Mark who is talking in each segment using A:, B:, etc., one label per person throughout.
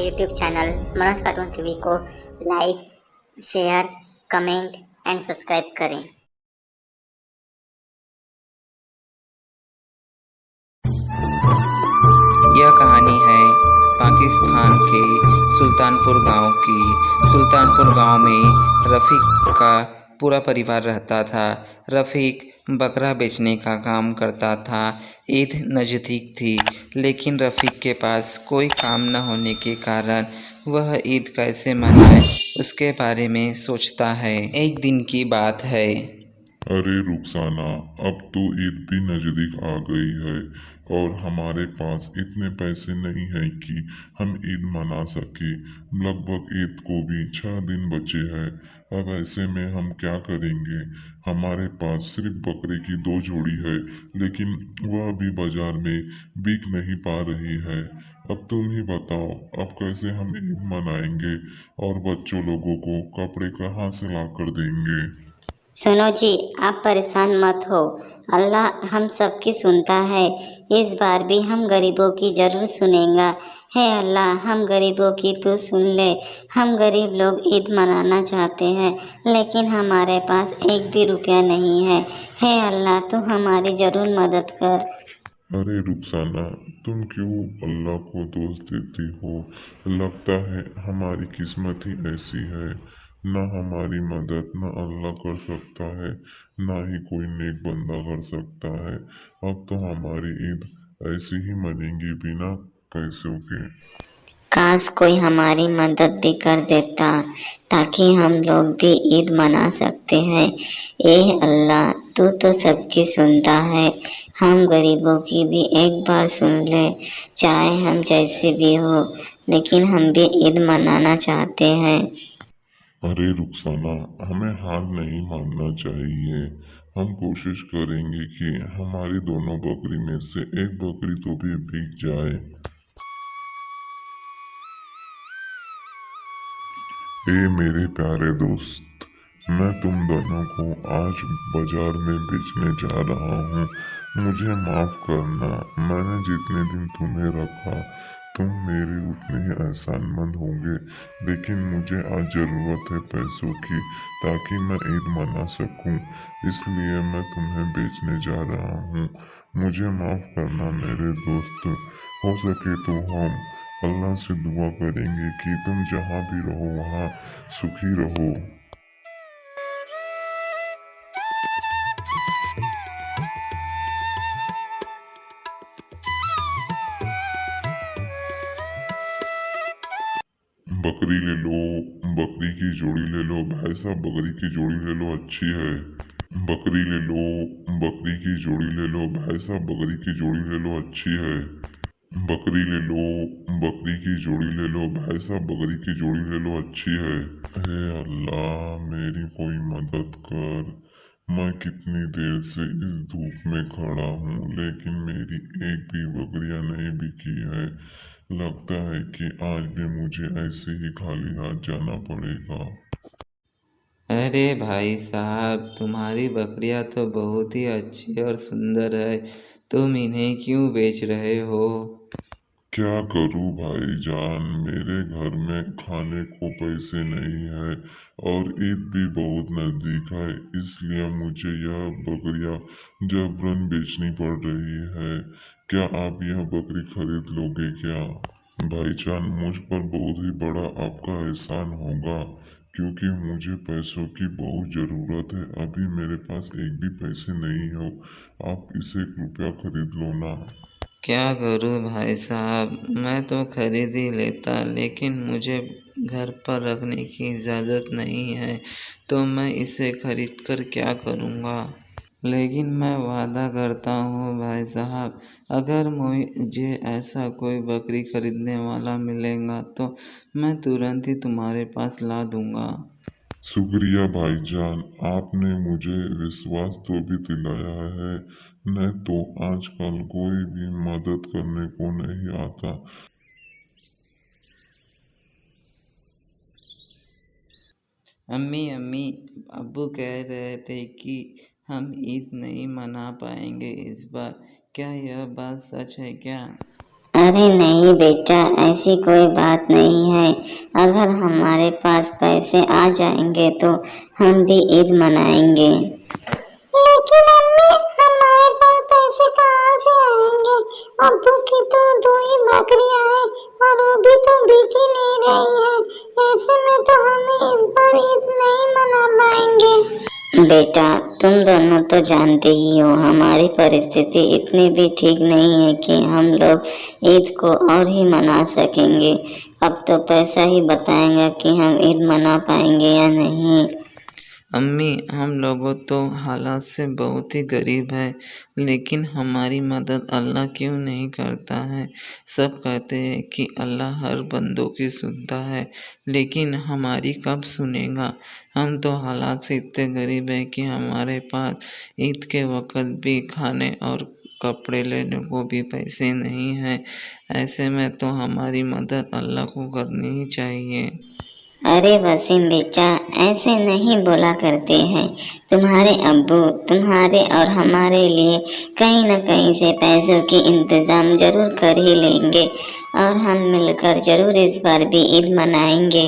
A: YouTube channel Manoj cartoon TV को like, share, comment and subscribe करें।
B: यह कहानी है पाकिस्तान के सुल्तानपुर गांव की। सुल्तानपुर गांव में रफ़ीक का पूरा परिवार रहता था। रफ़ीक बकरा बेचने का काम करता था। ईद नज़दीक थी, लेकिन रफ़ीक के पास कोई काम न होने के कारण वह ईद कैसे मनाए उसके बारे में सोचता है। एक दिन की बात है।
C: अरे रुखसाना, अब तो ईद भी नज़दीक आ गई है और हमारे पास इतने पैसे नहीं हैं कि हम ईद मना सके। लगभग ईद को भी 6 दिन बचे हैं। अब ऐसे में हम क्या करेंगे? हमारे पास सिर्फ बकरे की 2 जोड़ी है, लेकिन वह भी बाजार में बिक नहीं पा रही है। अब तुम ही बताओ, अब कैसे हम ईद मनाएंगे और बच्चों लोगों को कपड़े कहाँ से ला कर देंगे?
A: सुनो जी, आप परेशान मत हो। अल्लाह हम सबकी सुनता है। इस बार भी हम गरीबों की जरूर सुनेगा। हे अल्लाह, हम गरीबों की तू सुन ले। हम गरीब लोग ईद मनाना चाहते हैं, लेकिन हमारे पास एक भी रुपया नहीं है। हे अल्लाह, तू हमारी जरूर मदद कर।
C: अरे रुखसाना, तुम क्यों अल्लाह को दोष देती हो? लगता है हमारी किस्मत ही ऐसी है। ना हमारी मदद ना अल्लाह कर सकता है, ना ही कोई नेक बंदा कर सकता है। अब तो हमारी ईद ऐसी ही मनेगी बिना पैसों के।
A: काश कोई हमारी मदद भी कर देता, ताकि हम लोग भी ईद मना सकते हैं। ए अल्लाह, तू तो सबकी सुनता है। हम गरीबों की भी एक बार सुन ले। चाहे हम जैसे भी हो, लेकिन हम भी ईद मनाना चाहते हैं।
C: अरे रुखसाना, हमें हार नहीं मानना चाहिए। हम कोशिश करेंगे कि हमारी दोनों बकरी में से एक बकरी तो भी बिक जाए। ए मेरे प्यारे दोस्त, मैं तुम दोनों को आज बाजार में बेचने जा रहा हूँ। मुझे माफ करना, मैंने जितने दिन तुम्हें रखा तुम मेरे उतने ही एहसानमंद होंगे। लेकिन मुझे आज ज़रूरत है पैसों की, ताकि मैं ईद मना सकूं। इसलिए मैं तुम्हें बेचने जा रहा हूँ। मुझे माफ करना मेरे दोस्त। हो सके तो हम अल्लाह से दुआ करेंगे कि तुम जहाँ भी रहो वहाँ सुखी रहो। बकरी ले लो, बकरी की जोड़ी ले लो भाई साहब, बकरी की जोड़ी ले लो, अच्छी है। बकरी ले लो, बकरी की जोड़ी ले लो भाई साहब, बकरी की जोड़ी ले लो, अच्छी है। बकरी ले लो, बकरी की जोड़ी ले लो भाई साहब, बकरी की जोड़ी ले लो, अच्छी है। हे अल्लाह, मेरी कोई मदद कर। मैं कितनी देर से इस धूप में खड़ा हूँ, लेकिन मेरी एक भी बकरियां नहीं बिकी है। लगता है कि आज भी मुझे ऐसे ही खाली हाथ जाना पड़ेगा।
B: अरे भाई साहब, तुम्हारी बकरियां तो बहुत ही अच्छी और सुंदर है। तुम इन्हें क्यों बेच रहे हो?
C: क्या करूं भाईजान, मेरे घर में खाने को पैसे नहीं है और ईद भी बहुत नज़दीक है, इसलिए मुझे यह बकरियां जबरन बेचनी पड़ रही है। क्या आप यह बकरी खरीद लोगे क्या? भाईजान, मुझ पर बहुत ही बड़ा आपका एहसान होगा, क्योंकि मुझे पैसों की बहुत ज़रूरत है। अभी मेरे पास एक भी पैसे नहीं हो। आप इसे कृपया खरीद लो ना।
B: क्या करूं भाई साहब, मैं तो खरीद ही लेता, लेकिन मुझे घर पर रखने की इजाज़त नहीं है, तो मैं इसे खरीद कर क्या करूँगा। लेकिन मैं वादा करता हूँ भाई साहब, अगर मुझे ऐसा कोई बकरी खरीदने वाला मिलेगा तो मैं तुरंत ही तुम्हारे पास ला दूँगा।
C: शुक्रिया भाईजान, आपने मुझे विश्वास तो भी दिलाया है। नहीं तो आजकल कोई भी मदद करने को नहीं आता।
B: अम्मी अम्मी, अब्बू कह रहे थे कि हम ईद नहीं मना पाएंगे इस बार। क्या यह बात सच है क्या?
A: अरे नहीं बेटा, ऐसी कोई बात नहीं है। अगर हमारे पास पैसे आ जाएंगे तो हम भी ईद मनाएंगे। लेकिन अम्मी, हमारे पास पैसे कहाँ से आएंगे? अब्बू की तो 2 ही बकरियां हैं और वो भी तो बिक ही नहीं रही है। ऐसे में तो हमें इस बार ईद नहीं मना पाएंगे। बेटा, तुम दोनों तो जानते ही हो हमारी परिस्थिति इतनी भी ठीक नहीं है कि हम लोग ईद को और ही मना सकेंगे। अब तो पैसा ही बताएगा कि हम ईद मना पाएंगे या नहीं।
B: अम्मी, हम लोगों तो हालात से बहुत ही गरीब है, लेकिन हमारी मदद अल्लाह क्यों नहीं करता है। सब कहते हैं कि अल्लाह हर बंदों की सुनता है, लेकिन हमारी कब सुनेगा। हम तो हालात से इतने गरीब हैं कि हमारे पास ईद के वक्त भी खाने और कपड़े लेने को भी पैसे नहीं हैं। ऐसे में तो हमारी मदद अल्लाह को करनी ही चाहिए।
A: अरे वसीम बेटा, ऐसे नहीं बोला करते हैं। तुम्हारे अब्बू तुम्हारे और हमारे लिए कहीं न कहीं से पैसों की इंतजाम जरूर कर ही लेंगे और हम मिलकर जरूर इस बार भी ईद मनाएंगे।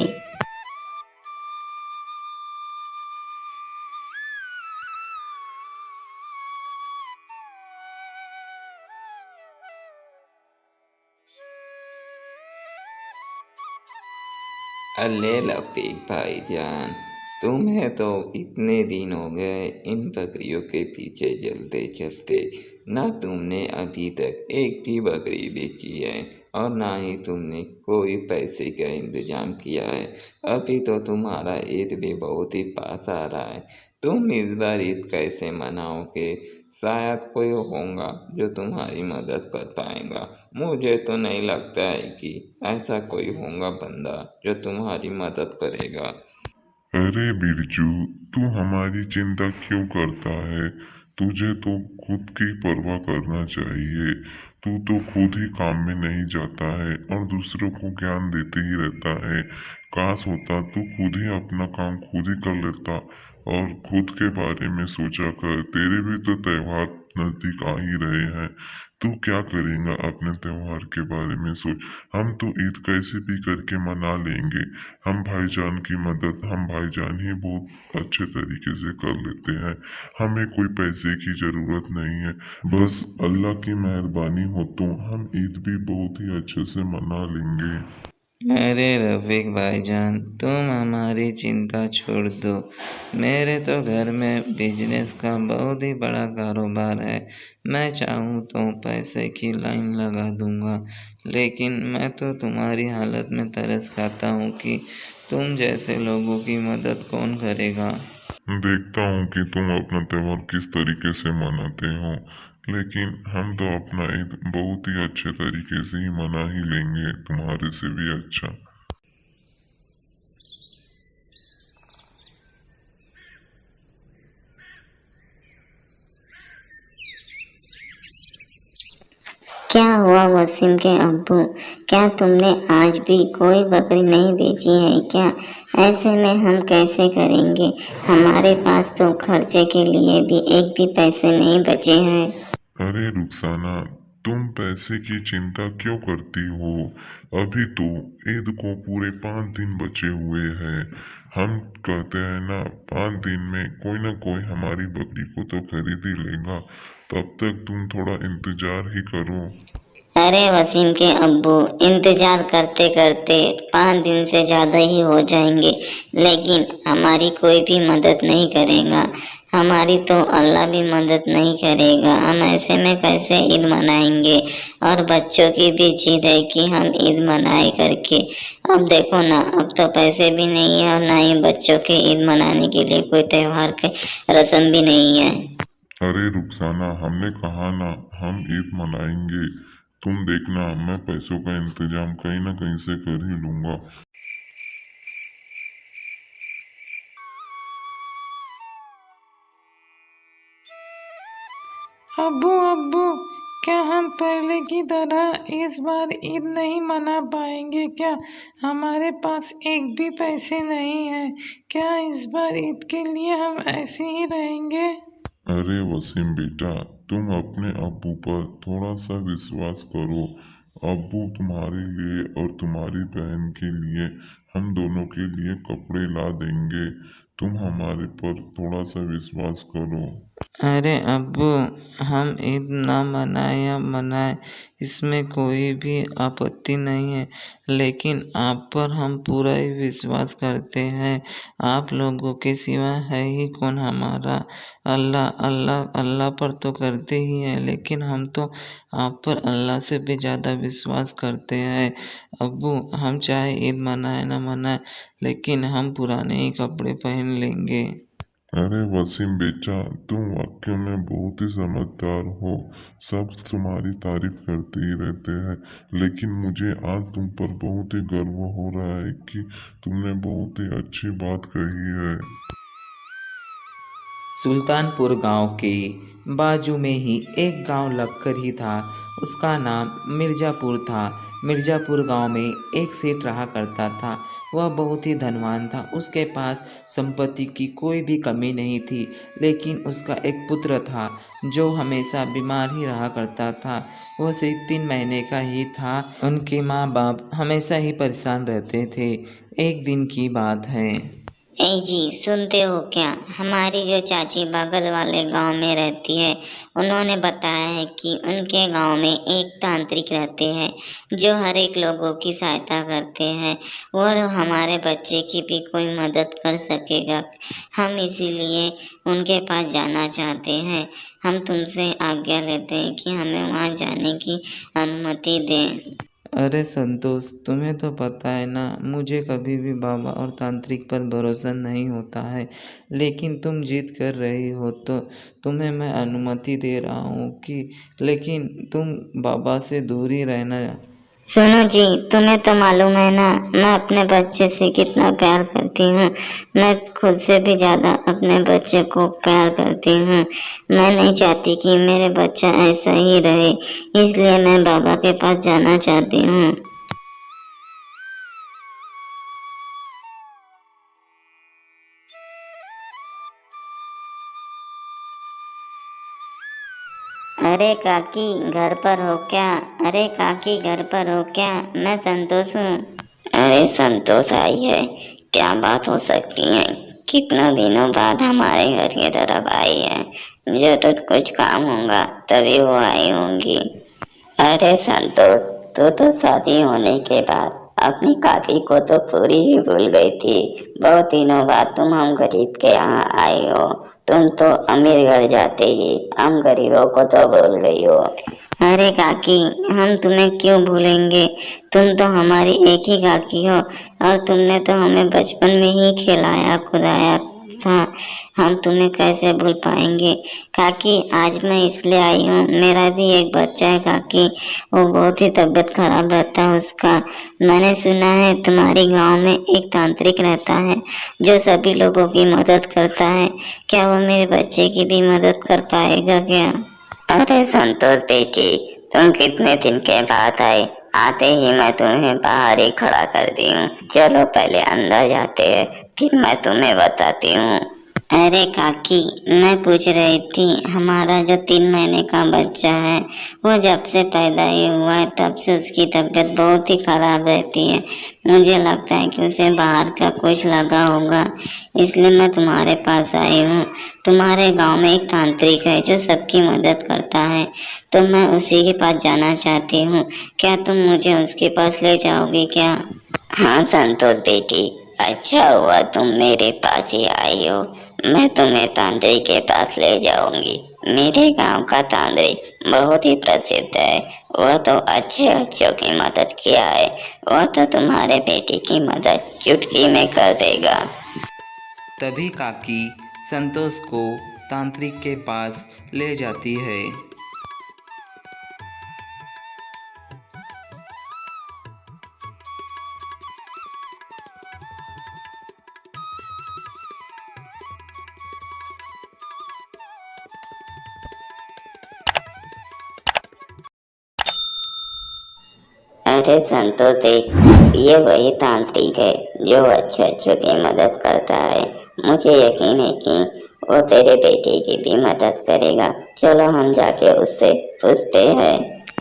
B: अल्ले लतीफ़ भाईजान, तुम्हें तो इतने दिन हो गए इन बकरियों के पीछे चलते चलते, ना तुमने अभी तक एक भी बकरी बेची है और ना ही तुमने कोई पैसे का इंतजाम किया है। अभी तो तुम्हारा ईद भी बहुत ही पास आ रहा है। तुम इस बार ईद कैसे मनाओगे? शायद कोई होगा जो तुम्हारी मदद कर पाएगा। मुझे तो नहीं लगता है कि ऐसा कोई होगा बंदा जो तुम्हारी मदद करेगा।
C: अरे बिरजू, तू हमारी चिंता क्यों करता है? तुझे तो खुद की परवाह करना चाहिए। तू तो खुद ही काम में नहीं जाता है और दूसरों को ज्ञान देते ही रहता है। काश होता तू खुद ही अपना काम खुद ही कर लेता और खुद के बारे में सोचा कर। तेरे भी तो त्योहार नजदीक आ ही रहे हैं। तू क्या करेगा अपने त्योहार के बारे में सोच। हम तो ईद कैसे भी करके मना लेंगे। हम भाईजान की मदद हम भाईजान ही बहुत अच्छे तरीके से कर लेते हैं। हमें कोई पैसे की ज़रूरत नहीं है। बस अल्लाह की मेहरबानी हो तो हम ईद भी बहुत ही अच्छे से मना लेंगे।
B: अरे रफ़ीक भाईजान, तुम हमारी चिंता छोड़ दो। मेरे तो घर में बिजनेस का बहुत ही बड़ा कारोबार है। मैं चाहूँ तो पैसे की लाइन लगा दूँगा, लेकिन मैं तो तुम्हारी हालत में तरस खाता हूँ कि तुम जैसे लोगों की मदद कौन करेगा।
C: देखता हूँ कि तुम अपना त्योहार किस तरीके से मनाते हो, लेकिन हम तो अपना ईद बहुत ही अच्छे तरीके से ही मना ही लेंगे, तुम्हारे से भी अच्छा।
A: क्या हुआ वसीम के अब्बू? क्या तुमने आज भी कोई बकरी नहीं बेची है क्या? ऐसे में हम कैसे करेंगे? हमारे पास तो खर्चे के लिए भी एक भी पैसे नहीं बचे हैं।
C: अरे रुखसाना, तुम पैसे की चिंता क्यों करती हो? अभी तो ईद को पूरे 5 दिन बचे हुए हैं। हम कहते हैं ना, 5 दिन में कोई ना कोई हमारी बकरी को तो खरीद ही लेगा। तब तक तुम थोड़ा इंतजार ही करो।
A: अरे वसीम के अब्बू, इंतजार करते करते 5 दिन से ज्यादा ही हो जाएंगे, लेकिन हमारी कोई भी मदद नहीं करेगा। हमारी तो अल्लाह भी मदद नहीं करेगा। हम ऐसे में कैसे ईद मनाएंगे? और बच्चों की भी जिद है कि हम ईद मनाए करके। अब देखो ना, अब तो पैसे भी नहीं है और ना ही बच्चों के ईद मनाने के लिए कोई त्योहार के रस्म भी नहीं है।
C: अरे रुखसाना, हमने कहा ना हम ईद मनाएंगे। तुम देखना, मैं पैसों का इंतजाम कहीं ना कहीं से कर ही लूंगा।
D: अब्बू अब्बू, क्या हम पहले की तरह इस बार ईद नहीं मना पाएंगे क्या? हमारे पास एक भी पैसे नहीं है। क्या इस बार ईद के लिए हम ऐसे ही रहेंगे?
C: अरे वसीम बेटा, तुम अपने अब्बू पर थोड़ा सा विश्वास करो अब्बू तुम्हारे लिए और तुम्हारी बहन के लिए हम दोनों के लिए कपड़े ला देंगे। तुम हमारे पर थोड़ा सा विश्वास करो।
B: अरे अब्बू, हम ईद ना मनाए या मनाए इसमें कोई भी आपत्ति नहीं है, लेकिन आप पर हम पूरा ही विश्वास करते हैं। आप लोगों के सिवा है ही कौन हमारा। अल्लाह अल्लाह अल्लाह पर तो करते ही हैं, लेकिन हम तो आप पर अल्लाह से भी ज़्यादा विश्वास करते हैं। अब्बू, हम चाहे ईद मनाए ना मनाए, लेकिन हम पुराने ही कपड़े पहन लेंगे।
C: अरे वसीम बेचा, तुम वाकई में बहुत ही समझदार हो। सब तुम्हारी तारीफ करते ही रहते हैं, लेकिन मुझे आज तुम पर बहुत ही गर्व हो रहा है कि तुमने बहुत ही अच्छी बात कही है।
B: सुल्तानपुर गांव के बाजू में ही एक गांव लगकर ही था। उसका नाम मिर्ज़ापुर था। मिर्ज़ापुर गांव में एक सेठ रहा करता था। वह बहुत ही धनवान था। उसके पास संपत्ति की कोई भी कमी नहीं थी, लेकिन उसका एक पुत्र था जो हमेशा बीमार ही रहा करता था। वह सिर्फ 3 महीने का ही था। उनके माँ बाप हमेशा ही परेशान रहते थे। एक दिन की बात है।
A: ए जी, सुनते हो क्या? हमारी जो चाची बगल वाले गांव में रहती है, उन्होंने बताया है कि उनके गांव में एक तांत्रिक रहते हैं जो हर एक लोगों की सहायता करते हैं। वो हमारे बच्चे की भी कोई मदद कर सकेगा। हम इसीलिए उनके पास जाना चाहते हैं। हम तुमसे आज्ञा लेते हैं कि हमें वहां जाने की अनुमति दें।
B: अरे संतोष, तुम्हें तो पता है ना, मुझे कभी भी बाबा और तांत्रिक पर भरोसा नहीं होता है, लेकिन तुम जिद कर रही हो तो तुम्हें मैं अनुमति दे रहा हूँ कि लेकिन तुम बाबा से दूर ही रहना।
A: सुनो जी, तुम्हें तो मालूम है ना, मैं अपने बच्चे से कितना प्यार करती हूँ। मैं खुद से भी ज्यादा अपने बच्चे को प्यार करती हूँ। मैं नहीं चाहती कि मेरे बच्चा ऐसा ही रहे, इसलिए मैं बाबा के पास जाना चाहती हूँ। अरे काकी, घर पर हो क्या? अरे काकी, घर पर हो क्या? मैं संतोष हूँ। अरे संतोष आई है, क्या बात हो सकती है? कितना दिनों बाद हमारे घर की तरफ आई है। जरूर कुछ काम होगा तभी वो आई होंगी। अरे संतोष, तू तो शादी होने के बाद अपनी काकी को तो पूरी ही भूल गई थी। बहुत दिनों बाद तुम हम गरीब के यहाँ आई हो। तुम तो अमीर घर जाते ही हम गरीबों को तो भूल गई हो। अरे काकी, हम तुम्हें क्यों भूलेंगे? तुम तो हमारी एक ही काकी हो और तुमने तो हमें बचपन में ही खिलाया खुदाया था। हम तुम्हें कैसे भूल पाएंगे? काकी, आज मैं इसलिए आई हूँ, मेरा भी एक बच्चा है काकी। वो बहुत ही तबीयत खराब रहता है उसका। मैंने सुना है तुम्हारे गांव में एक तांत्रिक रहता है जो सभी लोगों की मदद करता है। क्या वो मेरे बच्चे की भी मदद कर पाएगा क्या? अरे संतोष बेटी, तुम कितने दिन के बाद आए। आते ही मैं तुम्हें बाहर ही खड़ा कर दी हूँ। चलो पहले अंदर जाते हैं, फिर मैं तुम्हें बताती हूँ। अरे काकी, मैं पूछ रही थी, हमारा जो 3 महीने का बच्चा है, वो जब से पैदा ही हुआ है तब से उसकी तबीयत बहुत ही खराब रहती है। मुझे लगता है कि उसे बाहर का कुछ लगा होगा, इसलिए मैं तुम्हारे पास आई हूँ। तुम्हारे गांव में एक तांत्रिक है जो सबकी मदद करता है, तो मैं उसी के पास जाना चाहती हूँ। क्या तुम मुझे उसके पास ले जाओगी क्या? हाँ संतोष बेटी, अच्छा हुआ तुम मेरे पास ही आई हो। मैं तुम्हें तांत्रिक के पास ले जाऊंगी। मेरे गांव का तांत्रिक बहुत ही प्रसिद्ध है। वह तो अच्छे बच्चों की मदद किया है। वह तो तुम्हारे बेटी की मदद चुटकी में कर देगा।
B: तभी काकी संतोष को तांत्रिक के पास ले जाती है।
A: अरे संतोष देख, ये वही तांत्रिक है जो अच्छों की मदद करता है। मुझे यकीन है कि वो तेरे बेटे की भी मदद करेगा। चलो हम जाके उससे पूछते हैं।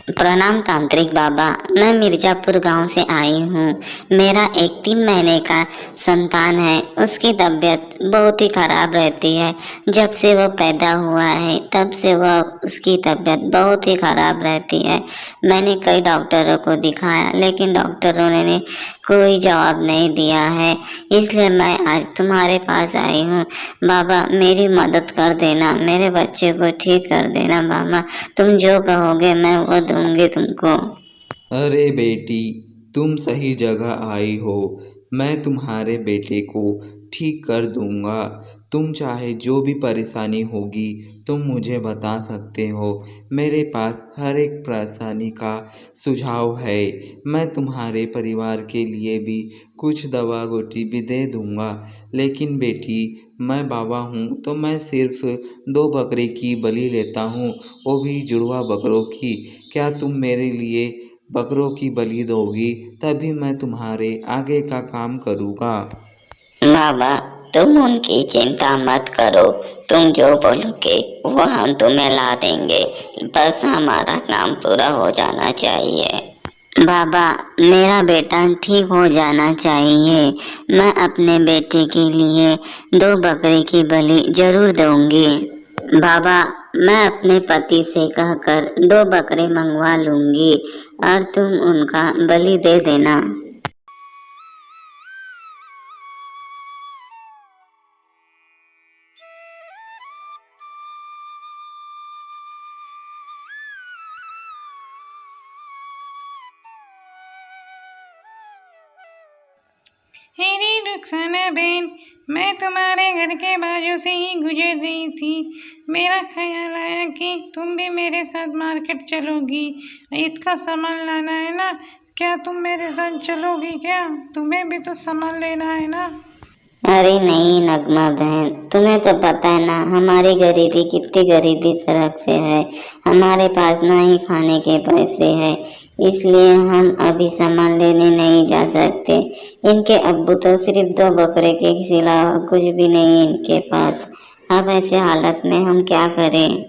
A: प्रणाम तांत्रिक बाबा, मैं मिर्जापुर गांव से आई हूँ। मेरा एक 3 महीने का संतान है। उसकी तबीयत बहुत ही खराब रहती है। जब से वह पैदा हुआ है तब से वह उसकी तबीयत बहुत ही खराब रहती है। मैंने कई डॉक्टरों को दिखाया लेकिन डॉक्टरों ने कोई जवाब नहीं दिया है। इसलिए मैं आज तुम्हारे पास आई हूँ। बाबा मेरी मदद कर देना, मेरे बच्चे को ठीक कर देना बाबा। तुम जो कहोगे मैं वो दूंगी तुमको।
B: अरे बेटी, तुम सही जगह आई हो। मैं तुम्हारे बेटे को ठीक कर दूंगा। तुम चाहे जो भी परेशानी होगी तुम मुझे बता सकते हो। मेरे पास हर एक परेशानी का सुझाव है। मैं तुम्हारे परिवार के लिए भी कुछ दवा गोटी भी दे दूंगा। लेकिन बेटी, मैं बाबा हूँ तो मैं सिर्फ 2 बकरे की बलि लेता हूँ, वो भी जुड़वा बकरों की। क्या तुम मेरे लिए बकरों की बलि दोगी? तभी मैं तुम्हारे आगे का काम करूँगा।
A: बाबा तुम उनकी चिंता मत करो। तुम जो बोलोगे वो हम तुम्हें ला देंगे। बस हमारा काम पूरा हो जाना चाहिए। बाबा मेरा बेटा ठीक हो जाना चाहिए। मैं अपने बेटे के लिए 2 बकरे की बलि जरूर दूंगी। बाबा मैं अपने पति से कहकर 2 बकरे मंगवा लूंगी और तुम उनका बलि दे देना।
D: अरे रुखसाना बहन, मैं तुम्हारे घर के बाजू से ही गुजर रही थी। मेरा ख्याल आया कि तुम भी मेरे साथ मार्केट चलोगी। ईद का सामान लाना है ना? क्या तुम मेरे साथ चलोगी क्या? तुम्हें भी तो सामान लेना है ना?
A: अरे नहीं नगमा बहन, तुम्हें तो पता है ना हमारी गरीबी कितनी गरीबी तरह से है। हमारे पास ना ही खाने के पैसे हैं, इसलिए हम अभी सामान लेने नहीं जा सकते। इनके अब्बू तो सिर्फ 2 बकरे के सिवा कुछ भी नहीं इनके पास। अब ऐसे हालत में हम क्या करें?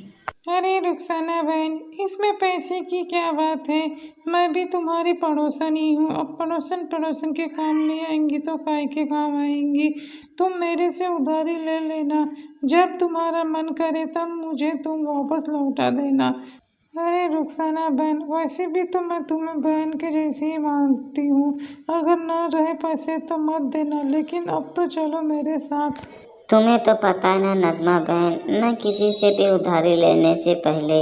D: अरे रुखसाना बहन, इसमें पैसे की क्या बात है? मैं भी तुम्हारी पड़ोसन ही हूँ। अब पड़ोसन पड़ोसन के काम नहीं आएंगी तो काय के काम आएंगी? तुम मेरे से उधारी ले लेना। जब तुम्हारा मन करे तब मुझे तुम वापस लौटा देना। अरे रुखसाना बहन, वैसे भी तो मैं तुम्हें बहन के जैसे ही मानती हूँ। अगर ना रहे पैसे तो मत देना, लेकिन अब तो चलो मेरे साथ।
A: तुम्हें तो पता है ना नगमा बहन, मैं किसी से भी उधारी लेने से पहले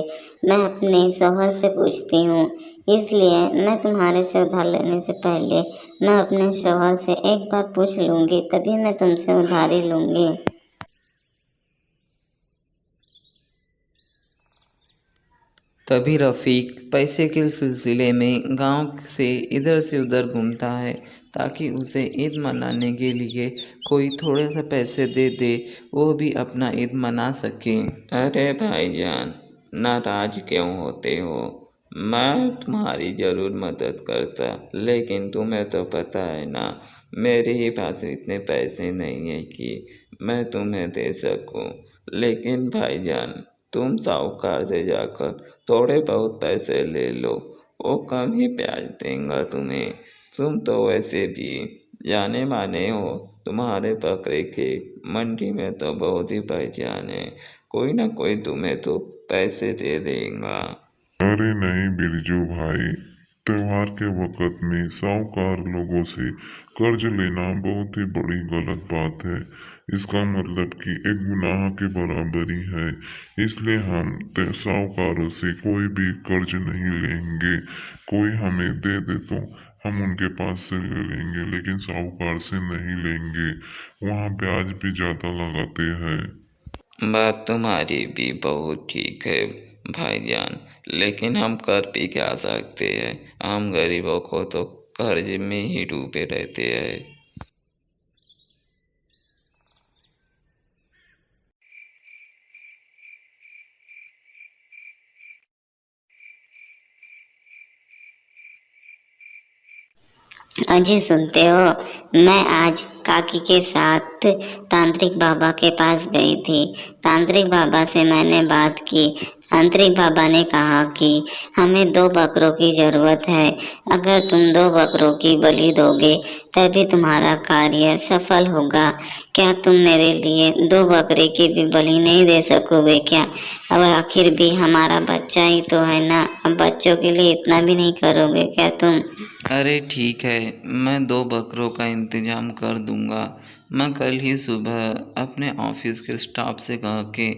A: मैं अपने शौहर से पूछती हूँ। इसलिए मैं तुम्हारे से उधार लेने से पहले मैं अपने शौहर से एक बार पूछ लूँगी, तभी मैं तुमसे उधारी लूँगी।
B: तभी रफ़ीक पैसे के सिलसिले में गांव से इधर से उधर घूमता है ताकि उसे ईद मनाने के लिए कोई थोड़े से पैसे दे दे, वो भी अपना ईद मना सके। अरे भाईजान, नाराज क्यों होते हो? मैं तुम्हारी ज़रूर मदद करता, लेकिन तुम्हें तो पता है ना मेरे ही पास इतने पैसे नहीं है कि मैं तुम्हें दे सकूं। लेकिन भाईजान, तुम साहूकार से जाकर थोड़े बहुत पैसे ले लो, वो कम ही ब्याज देगा तुम्हें। तुम तो वैसे भी जाने माने हो, तुम्हारे बकरे के मंडी में तो बहुत ही पहचान है। कोई ना कोई तुम्हें तो पैसे दे देगा।
C: अरे नहीं बिरजू भाई, त्योहार के वक़्त में साहूकार लोगों से कर्ज लेना बहुत ही बड़ी गलत बात है। इसका मतलब कि एक गुनाह के बराबरी है। इसलिए हम साहूकारों से कोई भी कर्ज नहीं लेंगे। कोई हमें दे दे तो हम उनके पास से ले लेंगे, लेकिन साहूकार से नहीं लेंगे। वहाँ ब्याज भी ज़्यादा लगाते हैं।
B: बात तुम्हारी भी बहुत ठीक है भाईजान, लेकिन हम कर भी क्या सकते हैं? हम गरीबों को तो कर्ज में ही डूबे रहते हैं।
A: अजी सुनते हो, मैं आज काकी के साथ तांत्रिक बाबा के पास गई थी। तांत्रिक बाबा से मैंने बात की। तांत्रिक बाबा ने कहा कि हमें 2 बकरों की जरूरत है। अगर तुम 2 बकरों की बलि दोगे तभी तुम्हारा कार्य सफल होगा। क्या तुम मेरे लिए 2 बकरे की भी बलि नहीं दे सकोगे क्या? अब आखिर भी हमारा बच्चा ही तो है ना, अब बच्चों के लिए इतना भी नहीं करोगे क्या तुम?
B: अरे ठीक है, मैं 2 बकरों का इंतजाम कर दूंगा। मैं कल ही सुबह अपने ऑफिस के स्टाफ से कह के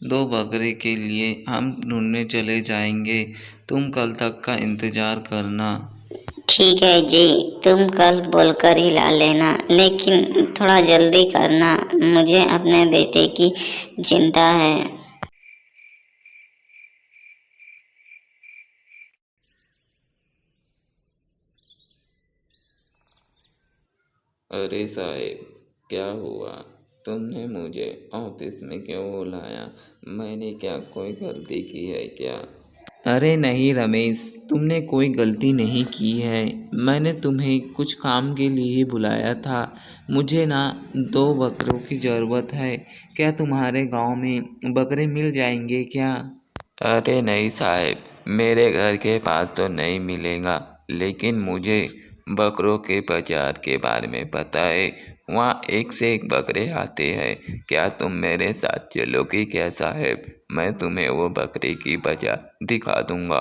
B: 2 बकरे के लिए हम ढूंढने चले जाएंगे। तुम कल तक का इंतजार करना।
A: ठीक है जी, तुम कल बोलकर ही ला लेना, लेकिन थोड़ा जल्दी करना, मुझे अपने बेटे की चिंता है।
B: अरे साहेब, क्या हुआ? तुमने मुझे ऑफिस में क्यों बुलाया? मैंने क्या कोई गलती की है क्या? अरे नहीं रमेश, तुमने कोई गलती नहीं की है। मैंने तुम्हें कुछ काम के लिए ही बुलाया था। मुझे ना 2 बकरों की ज़रूरत है। क्या तुम्हारे गांव में बकरे मिल जाएंगे क्या? अरे नहीं साहब, मेरे घर के पास तो नहीं मिलेगा, लेकिन मुझे बकरों के बाजार के बारे में पता है। वहाँ एक से एक बकरे आते हैं। क्या तुम मेरे साथ चलोगे क्या साहब? मैं तुम्हें वो बकरे की बाजार दिखा दूंगा।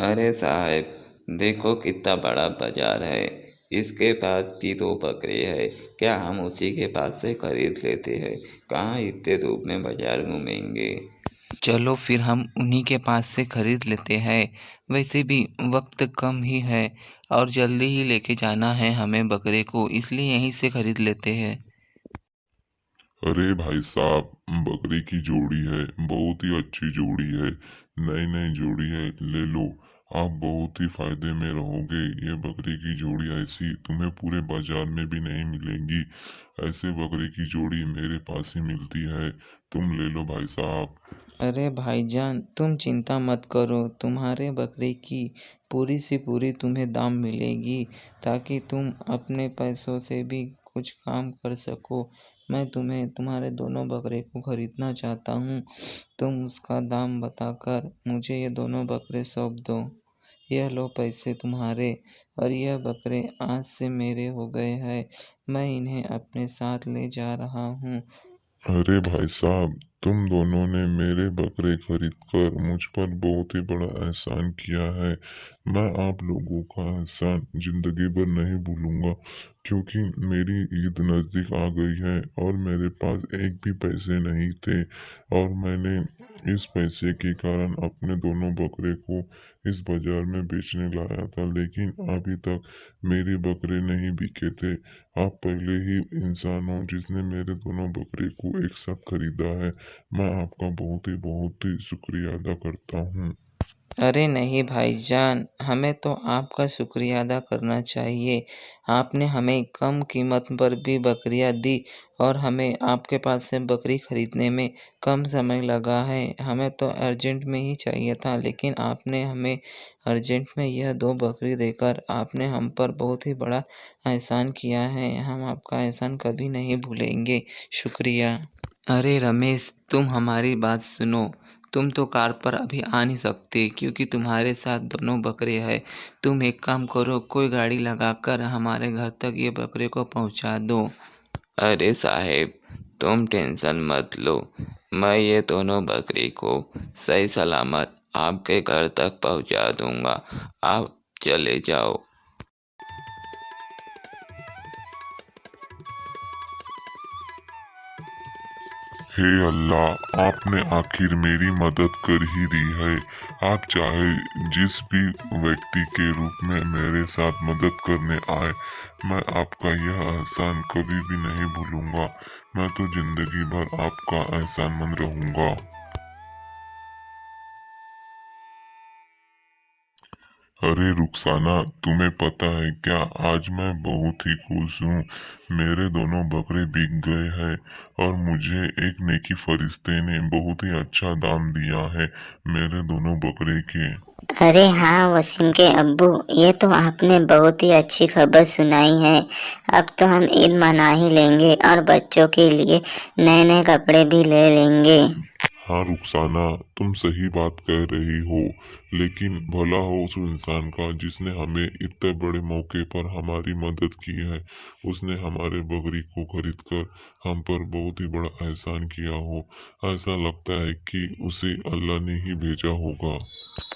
B: अरे साहब, देखो कितना बड़ा बाजार है। इसके पास भी 2 बकरे हैं। क्या हम उसी के पास से खरीद लेते हैं? कहाँ इतने धूप में बाजार घूमेंगे? चलो फिर हम उन्हीं के पास से खरीद लेते हैं। वैसे भी वक्त कम ही है और जल्दी ही लेके जाना है हमें बकरे को, इसलिए यहीं से खरीद लेते हैं।
C: अरे भाई साहब, बकरी की जोड़ी है, बहुत ही अच्छी जोड़ी है, नई नई जोड़ी है, ले लो। आप बहुत ही फायदे में रहोगे। ये बकरी की जोड़ी ऐसी तुम्हें पूरे बाजार में भी नहीं मिलेंगी। ऐसे बकरी की जोड़ी मेरे पास ही मिलती है, तुम ले लो भाई साहब।
B: अरे भाईजान, तुम चिंता मत करो, तुम्हारे बकरे की पूरी सी पूरी तुम्हें दाम मिलेगी, ताकि तुम अपने पैसों से भी कुछ काम कर सको। मैं तुम्हें तुम्हारे दोनों बकरे को खरीदना चाहता हूँ। तुम उसका दाम बताकर मुझे ये दोनों बकरे सौंप दो। यह लो पैसे तुम्हारे, और यह बकरे आज से मेरे हो गए हैं। मैं इन्हें अपने साथ ले जा रहा हूँ।
C: अरे भाई साहब, तुम दोनों ने मेरे बकरे खरीद कर मुझ पर बहुत ही बड़ा एहसान किया है। मैं आप लोगों का एहसान जिंदगी भर नहीं भूलूंगा, क्योंकि मेरी ईद नज़दीक आ गई है और मेरे पास एक भी पैसे नहीं थे, और मैंने इस पैसे के कारण अपने दोनों बकरे को इस बाजार में बेचने लाया था, लेकिन अभी तक मेरे बकरे नहीं बिके थे। आप पहले ही इंसान हो जिसने मेरे दोनों बकरे को एक साथ खरीदा है। मैं आपका बहुत ही शुक्रिया अदा करता हूँ।
B: अरे नहीं भाईजान, हमें तो आपका शुक्रिया अदा करना चाहिए। आपने हमें कम कीमत पर भी बकरियां दी और हमें आपके पास से बकरी खरीदने में कम समय लगा है। हमें तो अर्जेंट में ही चाहिए था, लेकिन आपने हमें अर्जेंट में यह 2 बकरी देकर आपने हम पर बहुत ही बड़ा एहसान किया है। हम आपका एहसान कभी नहीं भूलेंगे। शुक्रिया। अरे रमेश, तुम हमारी बात सुनो। तुम तो कार पर अभी आ नहीं सकते, क्योंकि तुम्हारे साथ दोनों बकरे हैं। तुम एक काम करो, कोई गाड़ी लगाकर हमारे घर तक ये बकरे को पहुंचा दो। अरे साहेब, तुम टेंशन मत लो। मैं ये दोनों बकरी को सही सलामत आपके घर तक पहुंचा दूंगा। आप चले जाओ।
C: हे अल्लाह, आपने आखिर मेरी मदद कर ही दी है। आप चाहे जिस भी व्यक्ति के रूप में मेरे साथ मदद करने आए, मैं आपका यह एहसान कभी भी नहीं भूलूंगा। मैं तो जिंदगी भर आपका एहसानमंद रहूंगा। अरे रुखसाना, तुम्हें पता है क्या, आज मैं बहुत ही खुश हूँ। मेरे दोनों बकरे बिक गए हैं और मुझे एक नेकी फरिश्ते ने बहुत ही अच्छा दाम दिया है मेरे दोनों बकरे के।
A: अरे हाँ वसीम के अब्बू, ये तो आपने बहुत ही अच्छी खबर सुनाई है। अब तो हम ईद मना ही लेंगे और बच्चों के लिए नए नए कपड़े भी ले लेंगे।
C: हाँ रुखसाना, तुम सही बात कह रही हो, लेकिन भला हो उस इंसान का जिसने हमें इतने बड़े मौके पर हमारी मदद की है। उसने हमारे बकरी को खरीद कर हम पर बहुत ही बड़ा एहसान किया हो। ऐसा लगता है कि उसे अल्लाह ने ही भेजा होगा।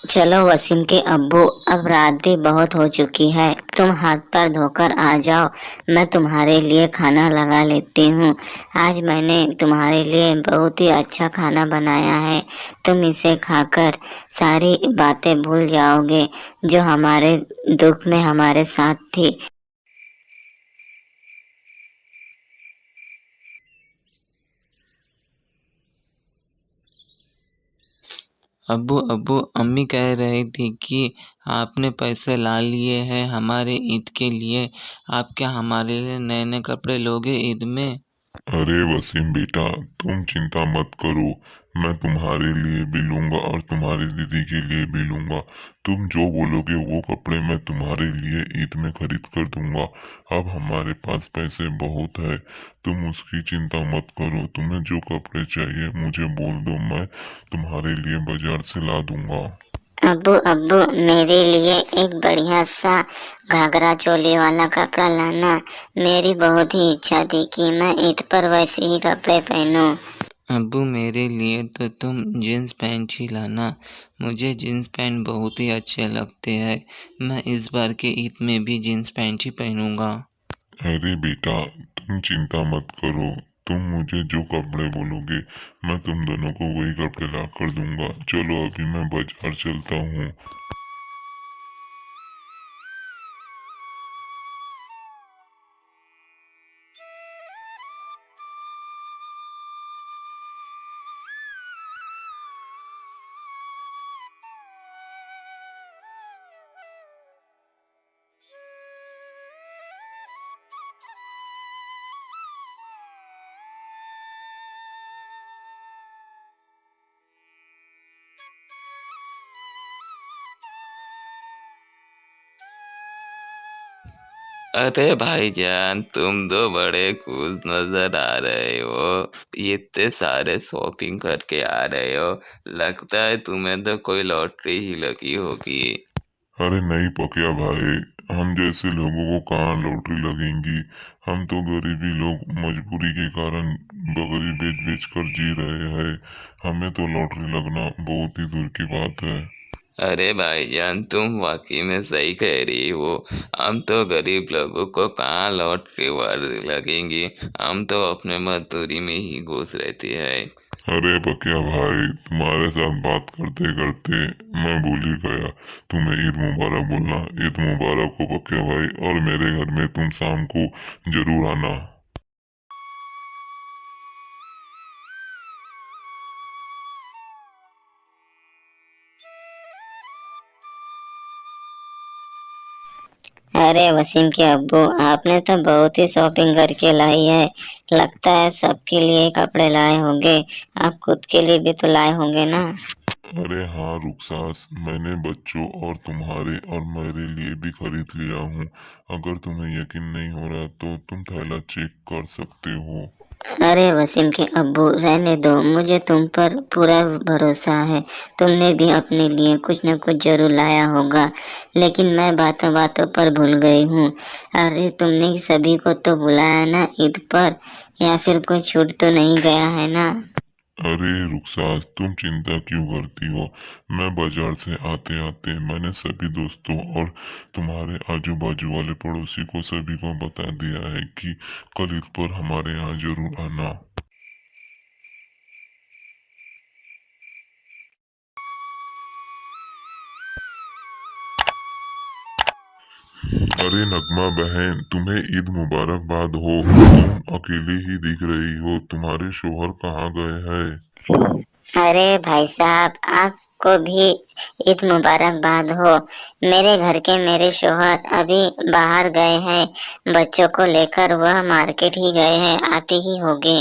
A: चलो वसीम के अब्बू, अब रात भी बहुत हो चुकी है, तुम हाथ पैर धोकर आ जाओ। मैं तुम्हारे लिए खाना लगा लेती हूँ। आज मैंने तुम्हारे लिए बहुत ही अच्छा खाना बनाया है। तुम इसे खाकर सारी बातें भूल जाओगे जो हमारे दुख में हमारे साथ थी।
B: अब्बू अब्बू, अम्मी कह रही थी कि आपने पैसे ला लिए हैं हमारे ईद के लिए। आप क्या हमारे लिए नए नए कपड़े लोगे ईद में?
C: अरे वसीम बेटा, तुम चिंता मत करो। मैं तुम्हारे लिए भी लूंगा और तुम्हारी दीदी के लिए भी लूंगा। तुम जो बोलोगे वो कपड़े मैं तुम्हारे लिए ईद में खरीद कर दूंगा। अब हमारे पास पैसे बहुत है, तुम उसकी चिंता मत करो। तुम्हें जो कपड़े चाहिए मुझे बोल दो, मैं तुम्हारे लिए बाजार से ला दूंगा।
A: अब्बू अब्बू, मेरे लिए एक बढ़िया सा घाघरा चोली वाला कपड़ा लाना। मेरी बहुत ही इच्छा थी कि मैं ईद पर वैसे ही कपड़े पहनूं।
B: अब्बू, मेरे लिए तो तुम जीन्स पैंट ही लाना। मुझे जीन्स पैंट बहुत ही अच्छे लगते हैं। मैं इस बार के ईद में भी जीन्स पैंट ही पहनूंगा।
C: अरे बेटा, तुम चिंता मत करो। तुम मुझे जो कपड़े बोलोगे मैं तुम दोनों को वही कपड़े ला कर दूंगा। चलो अभी मैं बाजार चलता हूँ।
E: अरे भाईजान, तुम तो बड़े खुश नजर आ रहे हो। इतने सारे शॉपिंग करके आ रहे हो। लगता है तुम्हें तो कोई लॉटरी ही लगी होगी।
C: अरे नहीं पकिया भाई, हम जैसे लोगों को कहाँ लॉटरी लगेंगी। हम तो गरीबी लोग मजबूरी के कारण बकरी बेच बेच कर जी रहे हैं। हमें तो लॉटरी लगना बहुत ही दूर की बात है।
E: अरे भाईजान, तुम वाकई में सही कह रही हो। हम तो गरीब लोगों को कहाँ लॉटरी वाली लगेंगी। हम तो अपने मजदूरी में ही घुस रहते हैं।
C: अरे बकिया भाई, तुम्हारे साथ बात करते करते मैं भूल ही गया तुम्हें ईद मुबारक बोलना। ईद मुबारक हो बकिया भाई, और मेरे घर में तुम शाम को जरूर आना।
A: अरे वसीम के अब्बू, आपने तो बहुत ही शॉपिंग करके लाई है। लगता है सबके लिए कपड़े लाए होंगे। आप खुद के लिए भी तो लाए होंगे ना।
C: अरे हाँ रुखसास, मैंने बच्चों और तुम्हारे और मेरे लिए भी खरीद लिया हूँ। अगर तुम्हें यकीन नहीं हो रहा तो तुम थैला चेक कर सकते हो।
A: अरे वसीम के अब्बू, रहने दो, मुझे तुम पर पूरा भरोसा है। तुमने भी अपने लिए कुछ न कुछ जरूर लाया होगा, लेकिन मैं बातों बातों पर भूल गई हूँ। अरे तुमने सभी को तो बुलाया ना ईद पर, या फिर कोई छूट तो नहीं गया है ना।
C: अरे रुखसास, तुम चिंता क्यों करती हो। मैं बाजार से आते आते मैंने सभी दोस्तों और तुम्हारे आजू बाजू वाले पड़ोसी को सभी को बता दिया है कि कल ईद पर हमारे यहाँ जरूर आना। अरे नगमा बहन, तुम्हें ईद मुबारकबाद हो। तुम अकेली ही दिख रही हो, तुम्हारे शोहर कहाँ गए हैं।
A: अरे भाई साहब, आपको भी ईद मुबारकबाद हो। मेरे घर के मेरे शोहर अभी बाहर गए हैं, बच्चों को लेकर वह मार्केट ही गए हैं, आते ही होंगे।